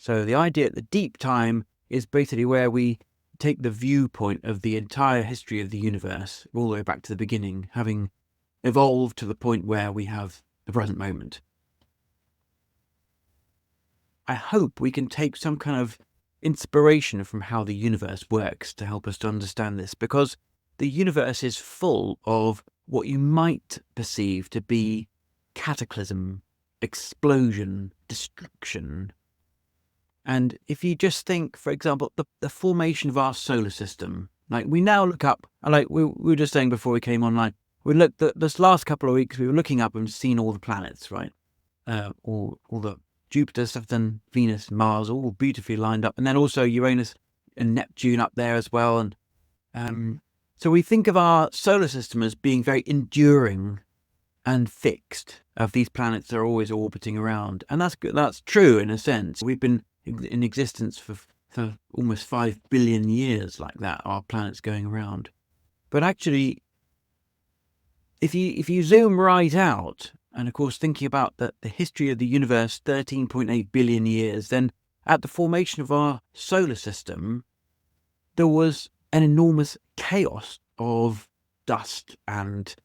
So the idea that deep time is basically where we take the viewpoint of the entire history of the universe all the way back to the beginning, having evolved to the point where we have the present moment. I hope we can take some kind of inspiration from how the universe works to help us to understand this, because the universe is full of what you might perceive to be cataclysm, explosion, destruction. And if you just think, for example, the formation of our solar system, like we now look up, like we were just saying before we came online, we looked at this last couple of weeks, we were looking up and seen all the planets, right? All the Jupiter, Saturn, Venus, Mars, all beautifully lined up. And then also Uranus and Neptune up there as well. And so we think of our solar system as being very enduring and fixed, of these planets that are always orbiting around. And that's true in a sense. We've been in existence for almost 5 billion years like that, our planets going around. But actually, if you zoom right out, and of course thinking about the history of the universe, 13.8 billion years, then at the formation of our solar system, there was an enormous chaos of dust and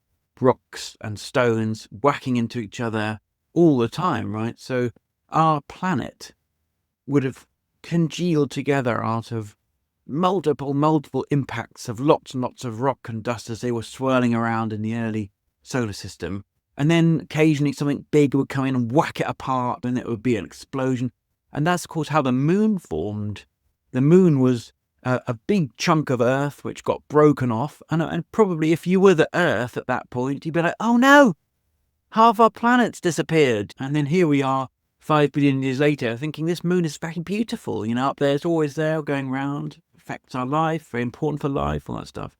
rocks and stones whacking into each other all the time, right? So our planet would have congealed together out of multiple impacts of lots and lots of rock and dust as they were swirling around in the early solar system. And then occasionally something big would come in and whack it apart, and it would be an explosion. And that's, of course, how the moon formed. The moon was a big chunk of Earth which got broken off. And probably if you were the Earth at that point, you'd be like, oh no, half our planet's disappeared. And then here we are, 5 billion years later, thinking this moon is very beautiful. You know, up there, it's always there, going round, affects our life, very important for life, all that stuff.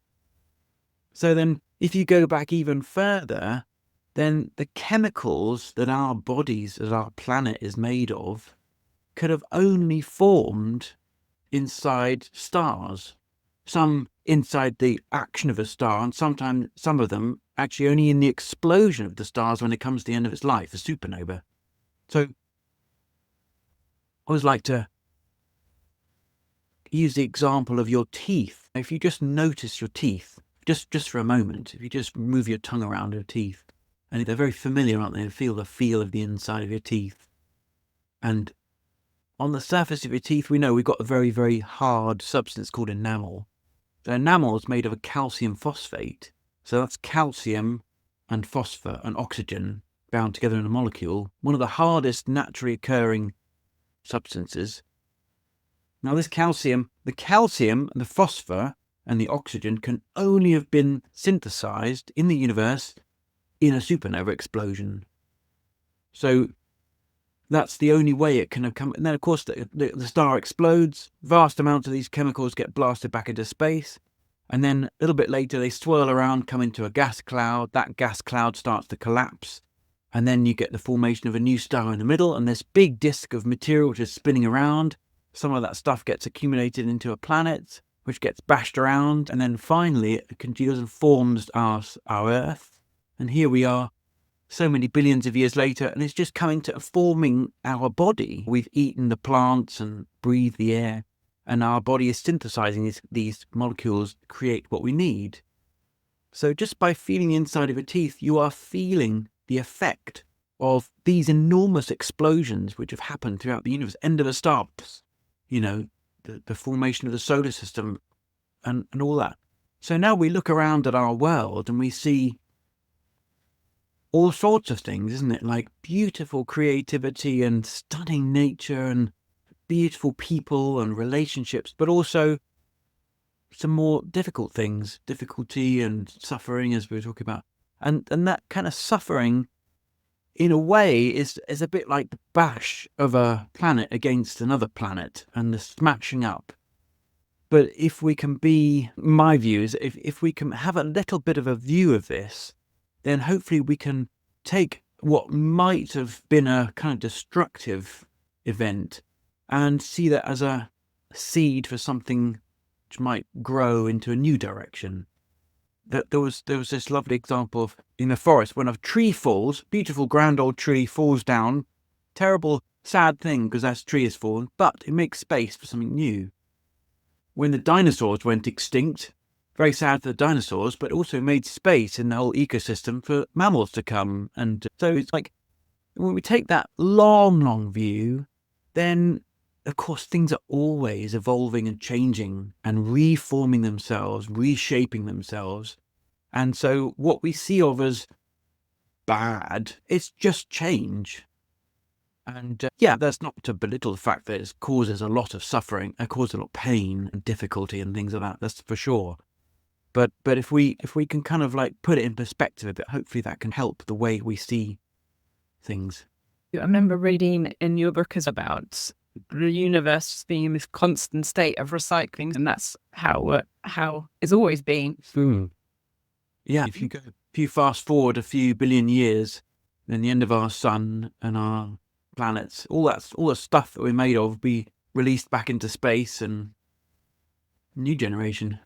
So then, if you go back even further, then the chemicals that our bodies, that our planet is made of, could have only formed inside stars. Some inside the action of a star, and sometimes some of them actually only in the explosion of the stars when it comes to the end of its life, a supernova. So I always like to use the example of your teeth. If you just notice your teeth, just for a moment, if you just move your tongue around your teeth, and they're very familiar, aren't they? Feel the feel of the inside of your teeth. And on the surface of your teeth, we know we've got a very, very hard substance called enamel. The enamel is made of a calcium phosphate. So that's calcium and phosphor and oxygen bound together in a molecule, one of the hardest naturally occurring substances. Now this calcium, the phosphor and the oxygen can only have been synthesized in the universe in a supernova explosion. So that's the only way it can have come. And then of course the star explodes, vast amounts of these chemicals get blasted back into space, and then a little bit later they swirl around, come into a gas cloud. That gas cloud starts to collapse, and then you get the formation of a new star in the middle, and this big disk of material which is spinning around. Some of that stuff gets accumulated into a planet, which gets bashed around, and then finally it congeals and forms our Earth. And here we are, so many billions of years later, and it's just coming to forming our body. We've eaten the plants and breathed the air, and our body is synthesizing these molecules to create what we need. So just by feeling the inside of your teeth, you are feeling the effect of these enormous explosions which have happened throughout the universe. End of the stars, you know, the formation of the solar system and all that. So now we look around at our world and we see all sorts of things, isn't it? Like beautiful creativity and stunning nature and beautiful people and relationships, but also some more difficult things, difficulty and suffering, as we were talking about. And that kind of suffering, in a way, is a bit like the bash of a planet against another planet and the smashing up. But if we can be, my view is, if we can have a little bit of a view of this, then hopefully we can take what might have been a kind of destructive event and see that as a seed for something which might grow into a new direction. That there was this lovely example of in the forest when a tree falls, beautiful grand old tree falls down, terrible sad thing because that tree has fallen, but it makes space for something new. When the dinosaurs went extinct, very sad for the dinosaurs, but also made space in the whole ecosystem for mammals to come. And so it's like, when we take that long view, then of course things are always evolving and changing and reforming themselves, reshaping themselves. And so what we see of as bad, it's just change. And that's not to belittle the fact that it causes a lot of suffering, it causes a lot of pain and difficulty and things like that, that's for sure. But if we can kind of like put it in perspective a bit, hopefully that can help the way we see things. I remember reading in your book about the universe being in this constant state of recycling, and that's how it's always been. Yeah, if you fast forward a few billion years, then the end of our sun and our planets, all the stuff that we're made of, will be released back into space, and new generation.